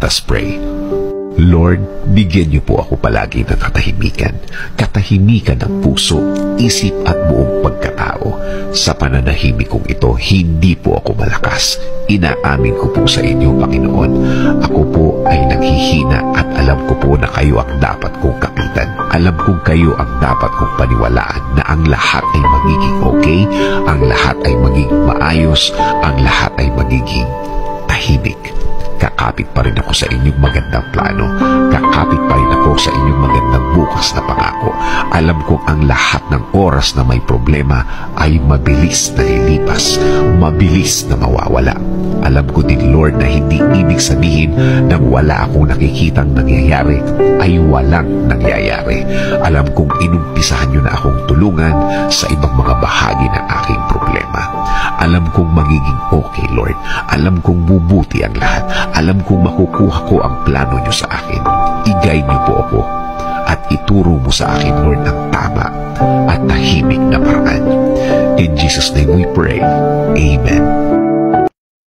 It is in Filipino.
Let us pray. Lord, bigyan niyo po ako palagi ng katahimikan. Katahimikan ng puso, isip at buong pagkatao. Sa pananahimik kong ito, hindi po ako malakas. Inaamin ko po sa inyo, Panginoon. Ako po ay naghihina at alam ko po na kayo ang dapat kong kapitan. Alam kong kayo ang dapat kong paniwalaan na ang lahat ay magiging okay, ang lahat ay magiging maayos, ang lahat ay magiging tahimik. Kakapit pa rin ako sa inyong magandang plano. Kakapit pa rin ako sa inyong magandang bukas na pangako. Alam kong ang lahat ng oras na may problema ay mabilis na lilipas, mabilis na mawawala. Alam ko din, Lord, na hindi ibig sabihin na wala akong nakikitang nangyayari ay walang nangyayari. Alam kong inumpisahan niyo na akong tulungan sa ibang mga bahagi ng aking problema. Alam kong magiging okay, Lord. Alam kong bubuti ang lahat. Alam kong makukuha ko ang plano niyo sa akin. I-guide niyo po ako at ituro mo sa akin, Lord, ang tama at tahimik na paraan. In Jesus' name we pray. Amen.